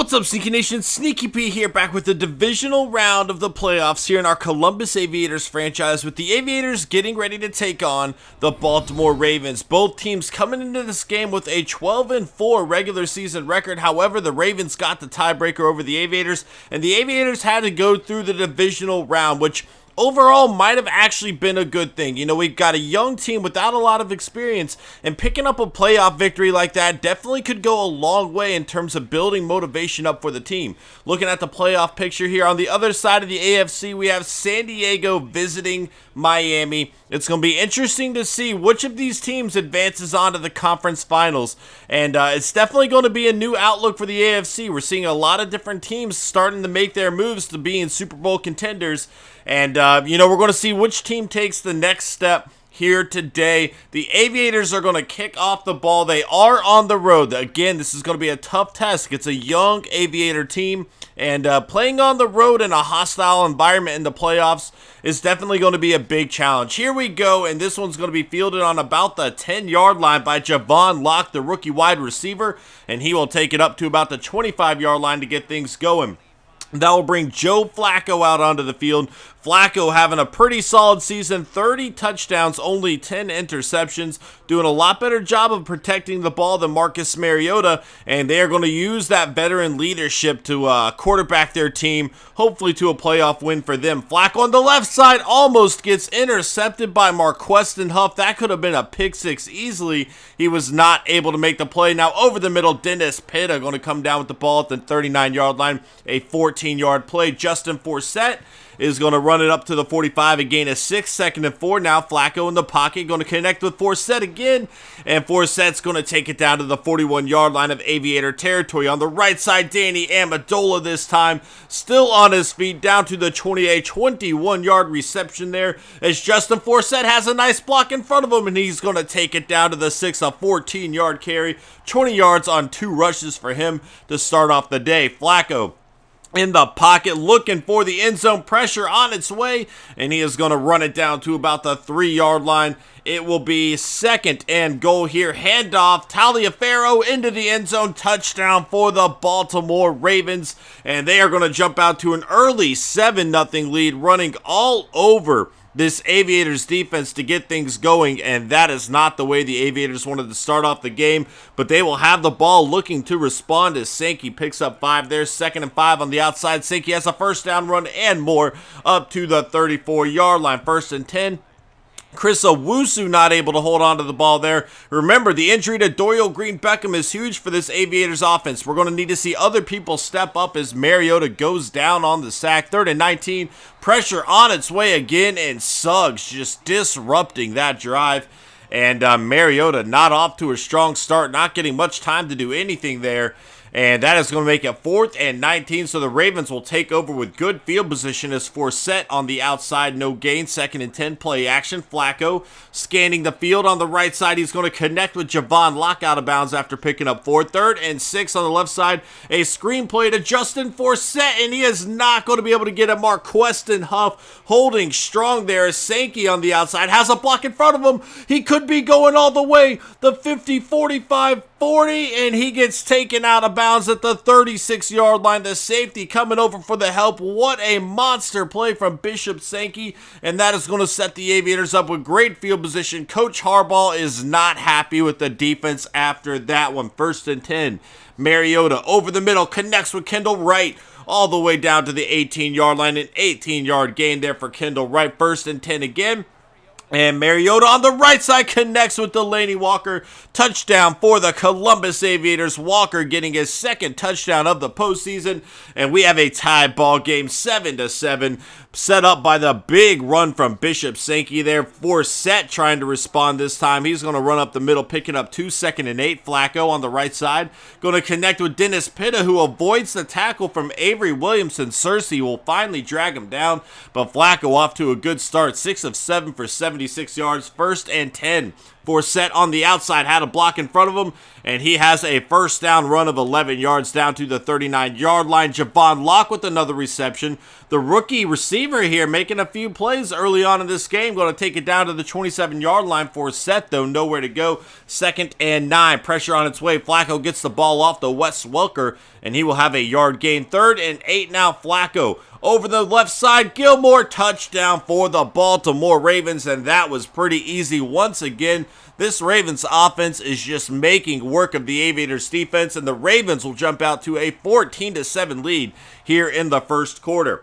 What's up, Sneaky Nation? Sneaky P here, back with the divisional round of the playoffs here in our Columbus Aviators franchise, with the Aviators getting ready to take on the Baltimore Ravens. Both teams coming into this game with a 12-4 regular season record. However, the Ravens got the tiebreaker over the Aviators, and the Aviators had to go through the divisional round, which overall might have actually been a good thing. You know, we've got a young team without a lot of experience, and picking up a playoff victory like that definitely could go a long way in terms of building motivation up for the team. Looking at the playoff picture here, on the other side of the AFC, we have San Diego visiting Miami. It's going to be interesting to see which of these teams advances on to the conference finals, and it's definitely going to be a new outlook for the AFC. We're seeing a lot of different teams starting to make their moves to being Super Bowl contenders, and you know, we're going to see which team takes the next step here today. The Aviators are going to kick off the ball. They are on the road. Again, this is going to be a tough test. It's a young Aviator team, and playing on the road in a hostile environment in the playoffs is definitely going to be a big challenge. Here we go, and this one's going to be fielded on about the 10-yard line by Javon Locke, the rookie wide receiver, and he will take it up to about the 25-yard line to get things going. That will bring Joe Flacco out onto the field. Flacco having a pretty solid season, 30 touchdowns, only 10 interceptions, doing a lot better job of protecting the ball than Marcus Mariota, and they are going to use that veteran leadership to quarterback their team, hopefully to a playoff win for them. Flacco on the left side almost gets intercepted by Marquestin Huff. That could have been a pick six easily. He was not able to make the play. Now over the middle, Dennis Pitta going to come down with the ball at the 39-yard line, a 14-yard play. Justin Forsett is going to run it up to the 45 and gain a 6, 2nd and 4. Now Flacco in the pocket, going to connect with Forsett again, and Forsett's going to take it down to the 41-yard line of Aviator territory. On the right side, Danny Amendola this time, still on his feet, down to the 28, 21-yard reception there, as Justin Forsett has a nice block in front of him, and he's going to take it down to the 6, a 14-yard carry, 20 yards on 2 rushes for him to start off the day. Flacco in the pocket, looking for the end zone, pressure on its way, and he is going to run it down to about the 3-yard line. It will be 2nd and goal here. Handoff, Taliaferro into the end zone, touchdown for the Baltimore Ravens, and they are going to jump out to an early 7-0 lead, running all over this Aviators defense to get things going, and that is not the way the Aviators wanted to start off the game, but they will have the ball looking to respond as Sankey picks up 5 there. 2nd and 5 on the outside. Sankey has a first down run and more up to the 34-yard line. 1st and 10. Chris Owusu not able to hold on to the ball there. Remember, the injury to Dorial Green-Beckham is huge for this Aviators offense. We're going to need to see other people step up as Mariota goes down on the sack. 3rd and 19. Pressure on its way again, and Suggs just disrupting that drive. And Mariota not off to a strong start, not getting much time to do anything there. And that is going to make it 4th and 19, so the Ravens will take over with good field position as Forsett on the outside, no gain. 2nd and 10, play action. Flacco scanning the field on the right side. He's going to connect with Javon Locke out of bounds after picking up 4. 3rd and 6 on the left side. A screen play to Justin Forsett, and he is not going to be able to get a Marquestin Huff holding strong there. Sankey on the outside has a block in front of him. He could be going all the way. The 50, 45, 40, and he gets taken out of bounds at the 36-yard line. The safety coming over for the help. What a monster play from Bishop Sankey, and that is going to set the Aviators up with great field position. Coach Harbaugh is not happy with the defense after that one. 1st and 10. Mariota over the middle, connects with Kendall Wright all the way down to the 18-yard line. An 18-yard gain there for Kendall Wright. 1st and 10 again. And Mariota on the right side connects with Delaney Walker. Touchdown for the Columbus Aviators. Walker getting his 2nd touchdown of the postseason. And we have a tie ball game, 7-7. Set up by the big run from Bishop Sankey there. Forsett trying to respond this time. He's going to run up the middle, picking up 2, 2nd and 8. Flacco on the right side. Going to connect with Dennis Pitta, who avoids the tackle from Avery Williamson. Cersei will finally drag him down. But Flacco off to a good start. 6 of 7 for 76 yards. 1st and 10. Forsett on the outside had a block in front of him, and he has a first down run of 11 yards down to the 39-yard line. Javon Locke with another reception. The rookie receiver here making a few plays early on in this game. Going to take it down to the 27-yard line. Forsett, though, nowhere to go. 2nd and 9. Pressure on its way. Flacco gets the ball off to Wes Welker, and he will have a yard gain. 3rd and 8 now. Flacco over the left side. Gilmore, touchdown for the Baltimore Ravens, and that was pretty easy once again. This Ravens offense is just making work of the Aviators defense, and the Ravens will jump out to a 14-7 lead here in the first quarter.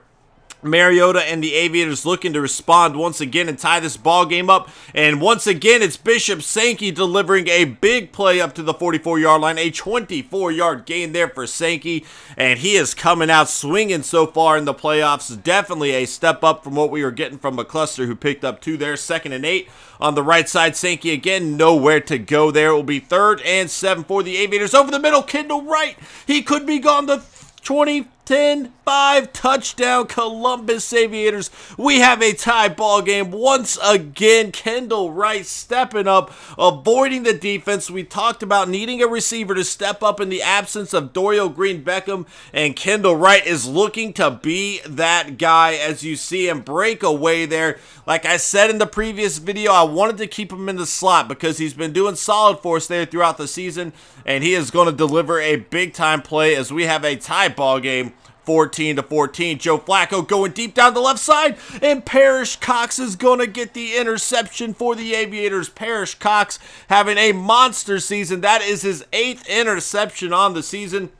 Mariota and the Aviators looking to respond once again and tie this ball game up. And once again, it's Bishop Sankey delivering a big play up to the 44-yard line. A 24-yard gain there for Sankey. And he is coming out swinging so far in the playoffs. Definitely a step up from what we were getting from McCluster, who picked up 2 there. 2nd and 8 on the right side. Sankey again, nowhere to go there. It will be 3rd and 7 for the Aviators. Over the middle, Kendall Wright. He could be gone. The 20-10-5 touchdown Columbus Aviators. We have a tie ball game once again. Kendall Wright stepping up, avoiding the defense. We talked about needing a receiver to step up in the absence of Dorial Green-Beckham, and Kendall Wright is looking to be that guy as you see him break away there. Like I said in the previous video, I wanted to keep him in the slot because he's been doing solid for us there throughout the season, and he is going to deliver a big-time play as we have a tie ball game. 14-14. Joe Flacco going deep down the left side, and Parrish Cox is going to get the interception for the Aviators. Parrish Cox having a monster season. That is his 8th interception on the season,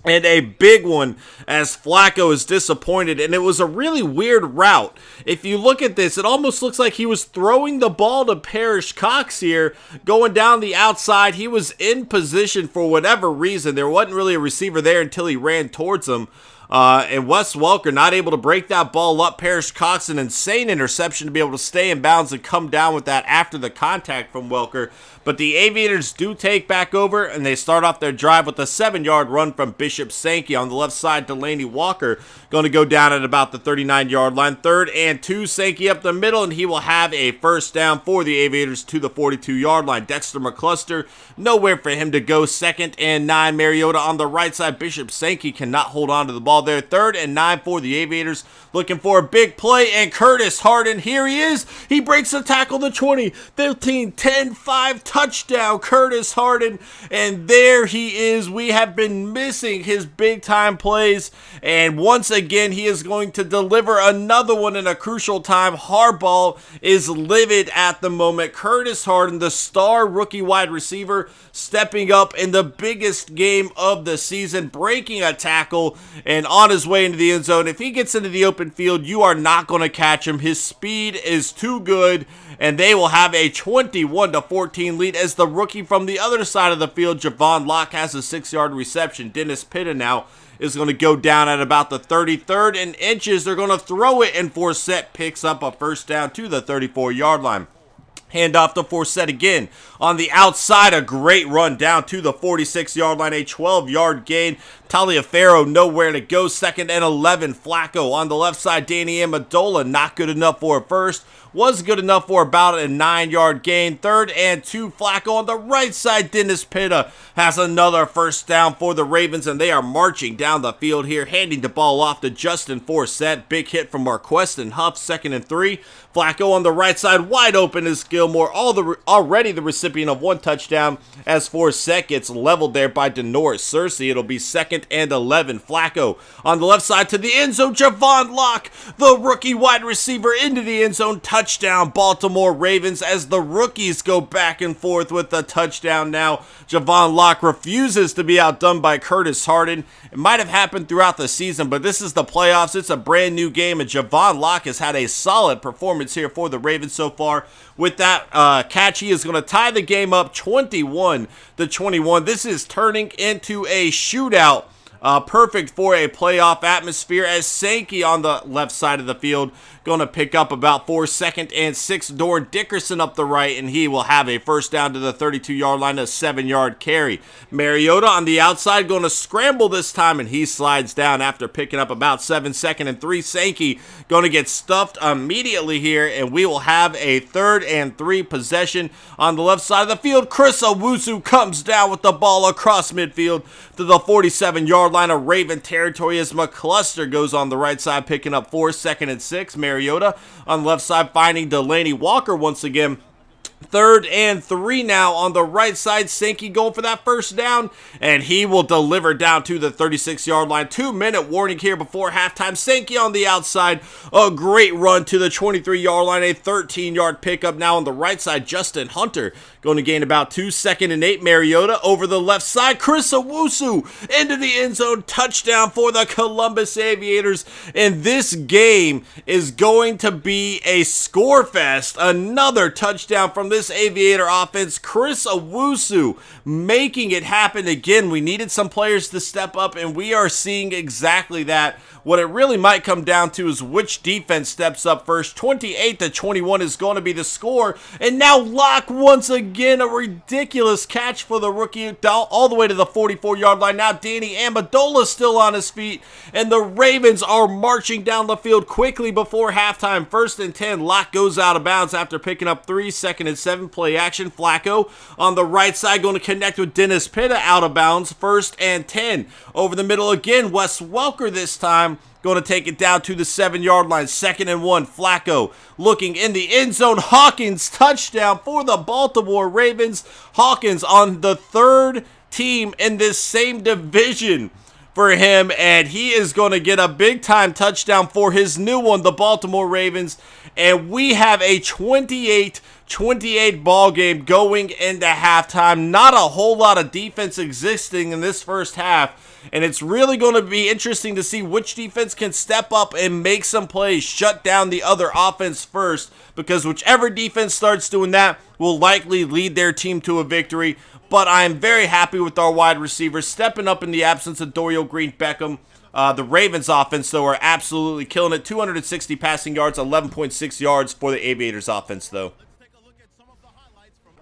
and a big one as Flacco is disappointed. And it was a really weird route. If you look at this, it almost looks like he was throwing the ball to Parrish Cox here, going down the outside. He was in position for whatever reason. There wasn't really a receiver there until he ran towards him. And Wes Welker not able to break that ball up. Parrish Cox, an insane interception to be able to stay in bounds and come down with that after the contact from Welker. But the Aviators do take back over, and they start off their drive with a 7-yard run from Bishop Sankey. On the left side, Delaney Walker going to go down at about the 39-yard line. 3rd and 2, Sankey up the middle, and he will have a first down for the Aviators to the 42-yard line. Dexter McCluster, nowhere for him to go. 2nd and 9, Mariota on the right side. Bishop Sankey cannot hold on to the ball there. 3rd and 9 for the Aviators, looking for a big play, and Curtis Harden, here he is. He breaks the tackle, the 20, 15, 10, 5, touchdown, Curtis Harden, and there he is. We have been missing his big-time plays, and once again, he is going to deliver another one in a crucial time. Harbaugh is livid at the moment. Curtis Harden, the star rookie wide receiver, stepping up in the biggest game of the season, breaking a tackle, and on his way into the end zone. If he gets into the open field, you are not going to catch him. His speed is too good, and they will have a 21-14 lead as the rookie from the other side of the field, Javon Locke, has a 6-yard reception. Dennis Pitta now is going to go down at about the 33rd and inches. They're going to throw it, and Forsett picks up a first down to the 34-yard line. Hand off to Forsett again. On the outside, a great run down to the 46-yard line, a 12-yard gain. Taliaferro nowhere to go. 2nd and 11. Flacco on the left side. Danny Amendola not good enough for a first. Was good enough for about a 9-yard gain. 3rd and 2. Flacco on the right side. Dennis Pitta has another first down for the Ravens, and they are marching down the field here, handing the ball off to Justin Forsett. Big hit from Marquest and Huff. 2nd and 3. Flacco on the right side, wide open is Gilmore, already the recipient of 1 touchdown as Forsett gets leveled there by Denoris Searcy. It'll be 2nd and 11. Flacco on the left side to the end zone. Javon Locke, the rookie wide receiver, into the end zone. Touchdown, Baltimore Ravens, as the rookies go back and forth with the touchdown now. Javon Locke refuses to be outdone by Curtis Harden. It might have happened throughout the season, but this is the playoffs. It's a brand new game, and Javon Locke has had a solid performance here for the Ravens so far. With that catch, he is going to tie the game up 21-21. This is turning into a shootout Perfect for a playoff atmosphere as Sankey on the left side of the field going to pick up about 4 2nd and 6. Doran Dickerson up the right, and he will have a first down to the 32-yard line, a 7-yard carry. Mariota on the outside going to scramble this time, and he slides down after picking up about 7 2nd and 3. Sankey going to get stuffed immediately here, and we will have a 3rd and 3 possession on the left side of the field. Chris Owusu comes down with the ball across midfield to the 47-yard line of Raven territory as McCluster goes on the right side, picking up 4 2nd and 6. Mariota on the left side finding Delaney Walker once again. 3rd and 3 now on the right side. Sankey going for that first down, and he will deliver down to the 36-yard line. 2-minute warning here before halftime. Sankey on the outside. A great run to the 23-yard line. A 13-yard pickup now on the right side. Justin Hunter going to gain about 2 2nd and 8. Mariota over the left side. Chris Owusu into the end zone. Touchdown for the Columbus Aviators. And this game is going to be a score fest. Another touchdown from this Aviator offense. Chris Owusu making it happen again. We needed some players to step up, and we are seeing exactly that. What it really might come down to is which defense steps up first. 28-21 is going to be the score. And now Locke once again, a ridiculous catch for the rookie all the way to the 44-yard line. Now Danny Amendola still on his feet, and the Ravens are marching down the field quickly before halftime. 1st and 10. Locke goes out of bounds after picking up 3 2nd and 7. Play action. Flacco on the right side going to connect with Dennis Pitta out of bounds. 1st and 10. Over the middle again. Wes Welker this time going to take it down to the 7-yard line. 2nd and 1. Flacco looking in the end zone. Hawkins touchdown for the Baltimore Ravens. Hawkins on the 3rd team in this same division for him, and he is going to get a big time touchdown for his new one, the Baltimore Ravens. And we have a 28-28 ball game going into halftime. Not a whole lot of defense existing in this first half. And it's really going to be interesting to see which defense can step up and make some plays, shut down the other offense first, because whichever defense starts doing that will likely lead their team to a victory. But I am very happy with our wide receivers stepping up in the absence of Dorial Green-Beckham. The Ravens offense, though, are absolutely killing it. 260 passing yards, 11.6 yards for the Aviators offense, though.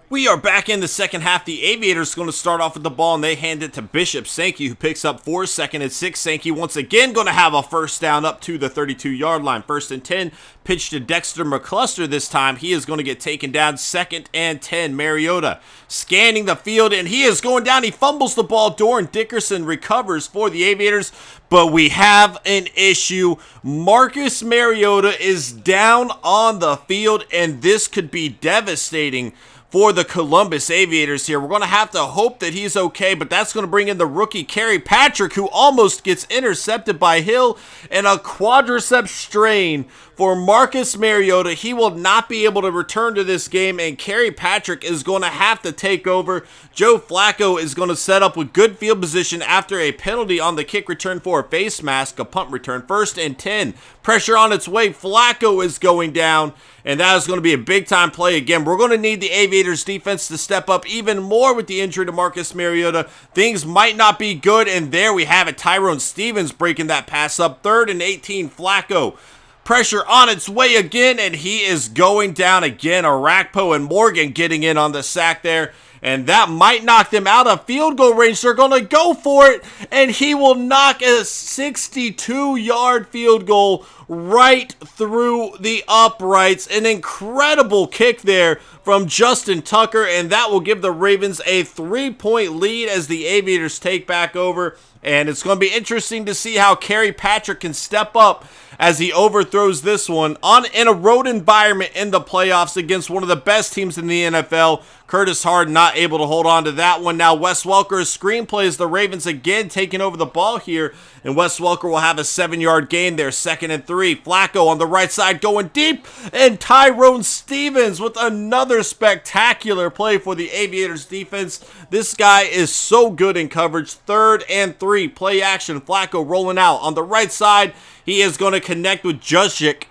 We are back in the second half. The Aviators going to start off with the ball, and they hand it to Bishop Sankey, who picks up 4 2nd and 6. Sankey once again going to have a first down up to the 32-yard line. 1st and 10. Pitch to Dexter McCluster this time. He is going to get taken down. 2nd and 10. Mariota scanning the field, and he is going down. He fumbles the ball. Doran Dickerson recovers for the Aviators, but we have an issue. Marcus Mariota is down on the field, and this could be devastating for the Columbus Aviators here. We're going to have to hope that he's okay, but that's going to bring in the rookie XxSnEaKyPxx, who almost gets intercepted by Hill, and a quadricep strain for Marcus Mariota. He will not be able to return to this game, and XxSnEaKyPxx is going to have to take over. Joe Flacco is going to set up with good field position after a penalty on the kick return for a face mask, a punt return. 1st and 10. Pressure on its way. Flacco is going down, and that is going to be a big-time play again. We're going to need the Aviators defense to step up even more with the injury to Marcus Mariota. Things might not be good, and there we have it. Tyrone Stevens breaking that pass up. 3rd and 18. Flacco. Pressure on its way again, and he is going down again. Arakpo and Morgan getting in on the sack there, and that might knock them out of field goal range. They're going to go for it, and he will knock a 62-yard field goal right through the uprights. An incredible kick there from Justin Tucker, and that will give the Ravens a 3-point lead as the Aviators take back over. And it's going to be interesting to see how XxSnEaKyPxx can step up as he overthrows this one in a road environment in the playoffs against one of the best teams in the NFL. Curtis Hard not able to hold on to that one. Now Wes Welker's screenplays the Ravens again taking over the ball here, and Wes Welker will have a 7-yard gain there. 2nd and 3. Flacco on the right side going deep, and Tyrone Stevens with another spectacular play for the Aviators defense. This guy is so good in coverage. 3rd and 3. Play action. Flacco rolling out on the right side. He is going to connect with Juszczyk.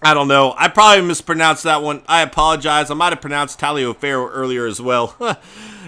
I don't know. I probably mispronounced that one. I apologize. I might have pronounced Taliaferro earlier as well.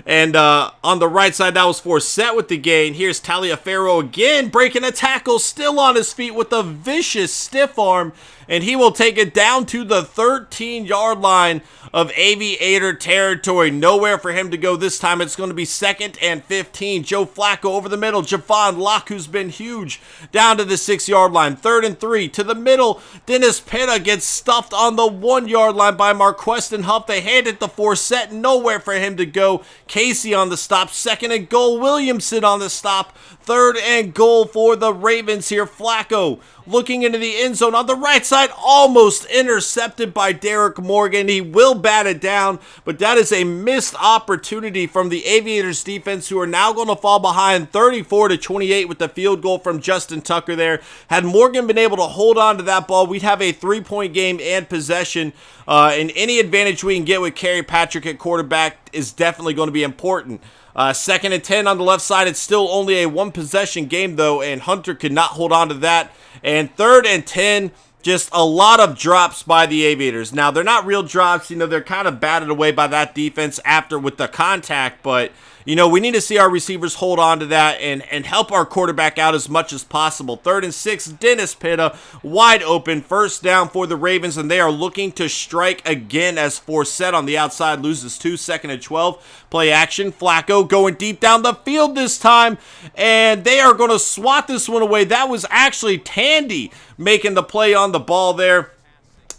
And on the right side, that was Forsett with the gain. Here's Taliaferro again, breaking a tackle, still on his feet with a vicious stiff arm. And he will take it down to the 13-yard line of Aviator territory. Nowhere for him to go this time. It's going to be 2nd and 15. Joe Flacco over the middle. Javon Locke, who's been huge, down to the 6-yard line. 3rd and 3 to the middle. Dennis Pitta gets stuffed on the 1-yard line by Marqueston Huff. They hand it to Forsett. Nowhere for him to go. Casey on the stop. 2nd and goal. Williamson on the stop. 3rd and goal for the Ravens here. Flacco looking into the end zone on the right side, almost intercepted by Derek Morgan. He will bat it down, but that is a missed opportunity from the Aviators defense, who are now going to fall behind 34-28 with the field goal from Justin Tucker there. Had Morgan been able to hold on to that ball, we'd have a 3-point game and possession, and any advantage we can get with KyPxx at quarterback is definitely going to be important. 2nd and 10 on the left side. It's still only a 1-possession game, though, and Hunter could not hold on to that. And 3rd and 10, just a lot of drops by the Aviators. Now, they're not real drops. You know, they're kind of batted away by that defense after with the contact, but you know, we need to see our receivers hold on to that and help our quarterback out as much as possible. 3rd and 6, Dennis Pitta, wide open. 1st down for the Ravens, and they are looking to strike again as Forsett on the outside loses 2. 2nd and 12. Play action. Flacco going deep down the field this time, and they are going to swat this one away. That was actually Tandy making the play on the ball there.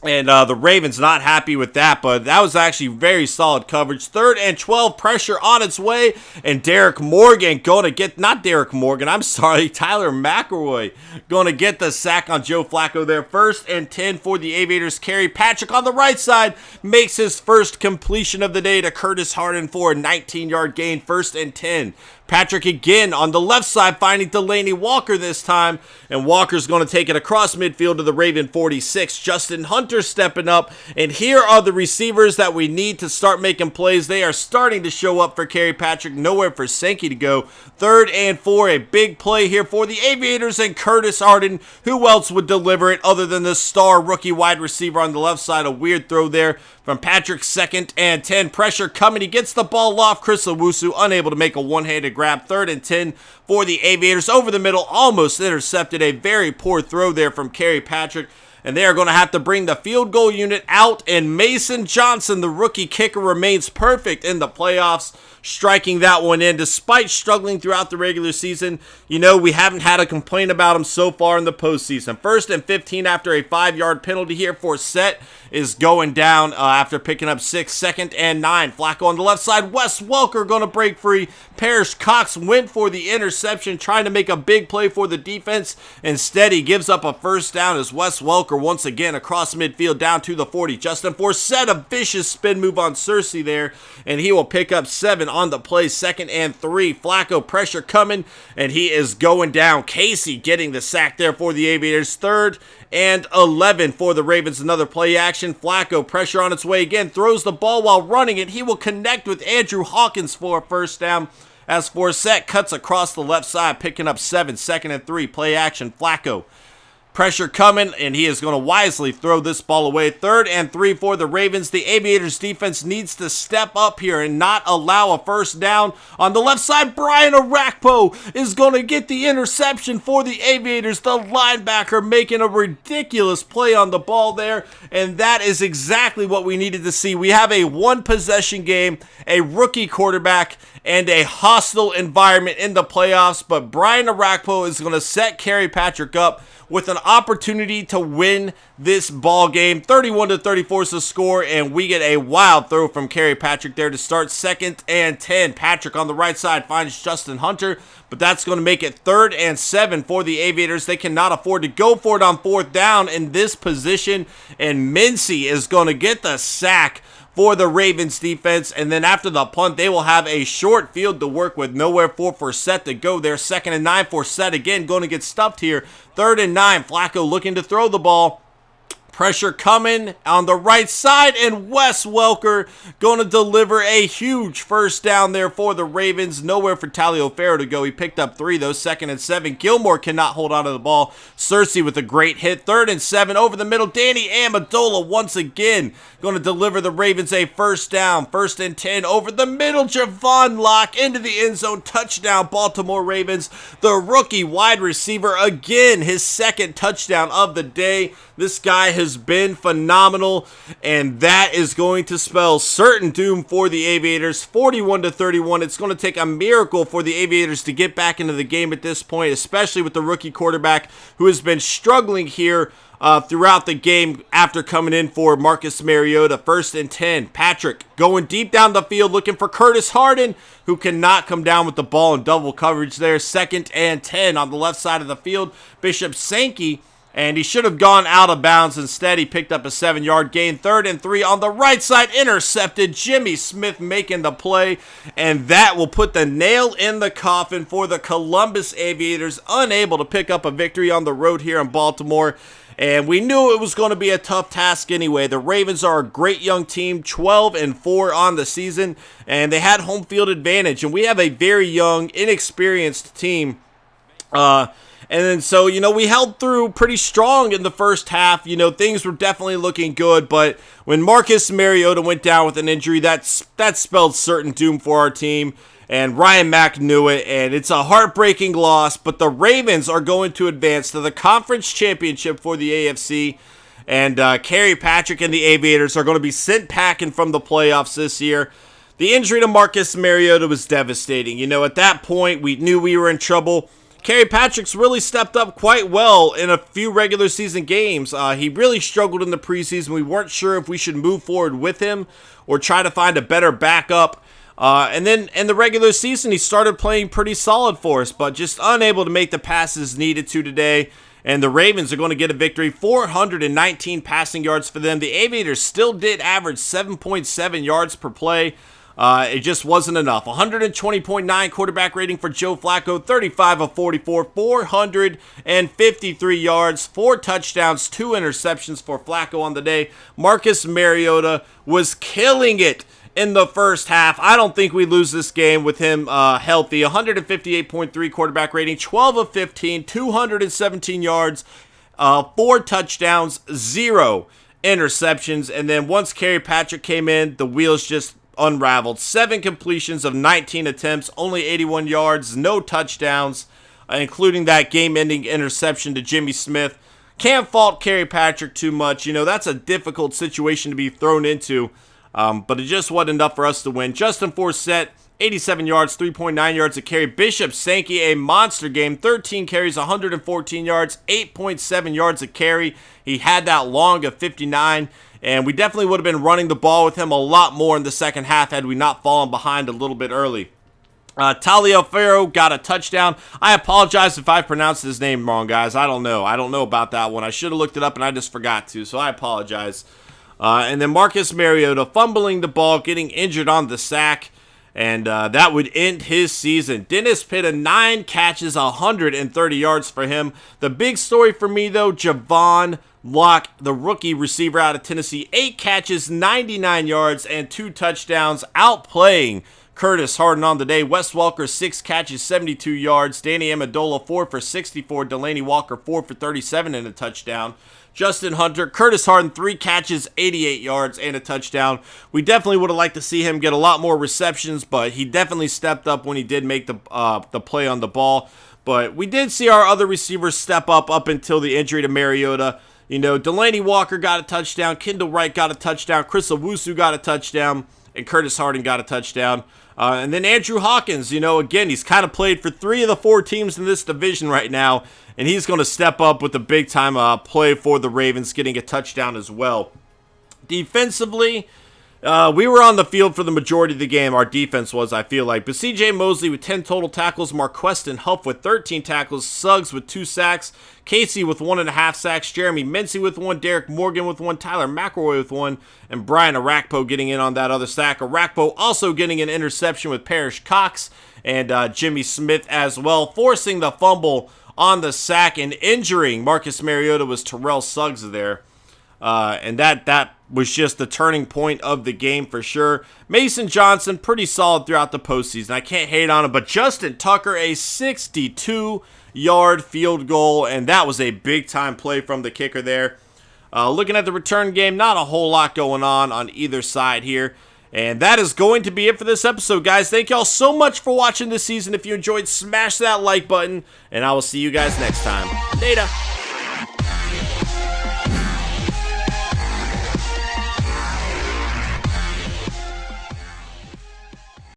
And the Ravens not happy with that, but that was actually very solid coverage. 3rd and 12, pressure on its way, and Derek Morgan going to get, not Derek Morgan, I'm sorry, Tyler McElroy going to get the sack on Joe Flacco there. 1st and 10 for the Aviators. KyPxx on the right side makes his first completion of the day to Curtis Harden for a 19-yard gain. 1st and 10. Patrick again on the left side, finding Delaney Walker this time, and Walker's going to take it across midfield to the Raven 46. Justin Hunter stepping up, and here are the receivers that we need to start making plays. They are starting to show up for KyPxx. Nowhere for Sankey to go. 3rd and 4, a big play here for the Aviators and Curtis Harden. Who else would deliver it other than the star rookie wide receiver on the left side? A weird throw there from Patrick. 2nd and 10, pressure coming. He gets the ball off. Chris Owusu unable to make a one-handed grab. 3rd and 10 for the Aviators. Over the middle, almost intercepted. A very poor throw there from KyPxx. And they are going to have to bring the field goal unit out. And Mason Johnson, the rookie kicker, remains perfect in the playoffs, striking that one in. Despite struggling throughout the regular season, you know, we haven't had a complaint about him so far in the postseason. 1st and 15 after a 5-yard penalty here. Forsett is going down after picking up 6. 2nd and 9. Flacco on the left side. Wes Welker going to break free. Parrish Cox went for the interception, trying to make a big play for the defense. Instead, he gives up a 1st down as Wes Welker once again across midfield down to the 40. Justin Forsett, a vicious spin move on Cersei there, and he will pick up 7 on the play. 2nd and 3. Flacco pressure coming, and he is going down. Casey getting the sack there for the Aviators. 3rd and 11 for the Ravens. Another play action. Flacco pressure on its way again. Throws the ball while running it. He will connect with Andrew Hawkins for a 1st down as Forsett cuts across the left side, picking up 7. 2nd and 3. Play action. Flacco. Pressure coming, and he is going to wisely throw this ball away. 3rd and 3 for the Ravens. The Aviators defense needs to step up here and not allow a 1st down. On the left side, Brian Arakpo is going to get the interception for the Aviators. The linebacker making a ridiculous play on the ball there, and that is exactly what we needed to see. We have a 1-possession game, a rookie quarterback, and a hostile environment in the playoffs, but Brian Arakpo is going to set KyPxx up with an opportunity to win this ball game. 31-34 is the score, and we get a wild throw from KyPxx there to start. 2nd and 10. Patrick on the right side finds Justin Hunter, but that's going to make it 3rd and 7 for the Aviators. They cannot afford to go for it on 4th down in this position, and Mincy is going to get the sack for the Ravens defense, and then after the punt, they will have a short field to work with. Nowhere for Forsett to go there. 2nd and 9. Forsett again going to get stuffed here. 3rd and 9. Flacco looking to throw the ball. Pressure coming on the right side, and Wes Welker going to deliver a huge first down there for the Ravens. Nowhere for Taliaferro to go. He picked up 3, though. 2nd and 7. Gilmore cannot hold on to the ball. Cersei with a great hit. 3rd and 7 over the middle. Danny Amendola once again going to deliver the Ravens a first down. 1st and 10 over the middle. Javon Locke into the end zone. Touchdown, Baltimore Ravens. The rookie wide receiver again, his 2nd touchdown of the day. This guy has been phenomenal, and that is going to spell certain doom for the Aviators. 41-31. It's going to take a miracle for the Aviators to get back into the game at this point, especially with the rookie quarterback who has been struggling here throughout the game after coming in for Marcus Mariota. 1st and 10. Patrick going deep down the field looking for Curtis Harden, who cannot come down with the ball in double coverage there. 2nd and 10 on the left side of the field. Bishop Sankey, and he should have gone out of bounds. Instead, he picked up a 7-yard gain. 3rd and 3 on the right side, intercepted. Jimmy Smith making the play, and that will put the nail in the coffin for the Columbus Aviators, unable to pick up a victory on the road here in Baltimore. And we knew it was going to be a tough task anyway. The Ravens are a great young team, 12-4 on the season, and they had home field advantage. And we have a very young, inexperienced team. And then so, we held through pretty strong in the first half. Things were definitely looking good, but when Marcus Mariota went down with an injury, that spelled certain doom for our team. And Ryan Mack knew it, and it's a heartbreaking loss, but the Ravens are going to advance to the conference championship for the AFC, and XxSnEaKyPxx and the Aviators are going to be sent packing from the playoffs this year. The injury to Marcus Mariota was devastating. At that point, we knew we were in trouble. XxSnEaKyPxx really stepped up quite well in a few regular season games. He really struggled in the preseason. We weren't sure if we should move forward with him or try to find a better backup. And then in the regular season, he started playing pretty solid for us, but just unable to make the passes needed to today. And the Ravens are going to get a victory. 419 passing yards for them. The Aviators still did average 7.7 yards per play. It just wasn't enough. 120.9 quarterback rating for Joe Flacco, 35 of 44, 453 yards, 4 touchdowns, 2 interceptions for Flacco on the day. Marcus Mariota was killing it in the first half. I don't think we lose this game with him healthy. 158.3 quarterback rating, 12 of 15, 217 yards, 4 touchdowns, 0 interceptions. And then once XxSnEaKyPxx came in, the wheels just unraveled. 7 completions of 19 attempts, only 81 yards, no touchdowns, including that game-ending interception to Jimmy Smith. Can't fault XxSnEaKyPxx too much. That's a difficult situation to be thrown into, but it just wasn't enough for us to win. Justin Forsett, 87 yards, 3.9 yards a carry. Bishop Sankey, a monster game, 13 carries, 114 yards, 8.7 yards a carry. He had that long of 59. And we definitely would have been running the ball with him a lot more in the second half had we not fallen behind a little bit early. Taliaferro got a touchdown. I apologize if I pronounced his name wrong, guys. I don't know about that one. I should have looked it up and I just forgot to, so I apologize. And then Marcus Mariota fumbling the ball, getting injured on the sack, and that would end his season. Dennis Pitta, 9 catches, 130 yards for him. The big story for me, though, Javon Locke, the rookie receiver out of Tennessee, 8 catches, 99 yards, and 2 touchdowns, outplaying Curtis Harden on the day. Wes Welker, 6 catches, 72 yards. Danny Amendola, 4 for 64. Delaney Walker, 4 for 37 and a touchdown. Justin Hunter, Curtis Harden, 3 catches, 88 yards, and a touchdown. We definitely would have liked to see him get a lot more receptions, but he definitely stepped up when he did make the play on the ball. But we did see our other receivers step up until the injury to Mariota. Delaney Walker got a touchdown, Kendall Wright got a touchdown, Chris Owusu got a touchdown, and Curtis Harden got a touchdown. And then Andrew Hawkins, again, he's kind of played for 3 of the 4 teams in this division right now, and he's going to step up with a big-time play for the Ravens, getting a touchdown as well. Defensively, we were on the field for the majority of the game. Our defense was, I feel like. But C.J. Mosley with 10 total tackles, Marqueston Huff with 13 tackles, Suggs with 2 sacks, Casey with 1.5 sacks, Jeremy Mincy with 1, Derek Morgan with 1, Tyler McElroy with 1, and Brian Arakpo getting in on that other sack. Arakpo also getting an interception with Parrish Cox and Jimmy Smith as well, forcing the fumble on the sack and injuring Marcus Mariota was Terrell Suggs there. and that was just the turning point of the game for sure. Mason Johnson, pretty solid throughout the postseason. I can't hate on him, but Justin Tucker, a 62-yard field goal, and that was a big-time play from the kicker there. Looking at the return game, not a whole lot going on either side here. And that is going to be it for this episode, guys. Thank y'all so much for watching this season. If you enjoyed, smash that like button, and I will see you guys next time. Later.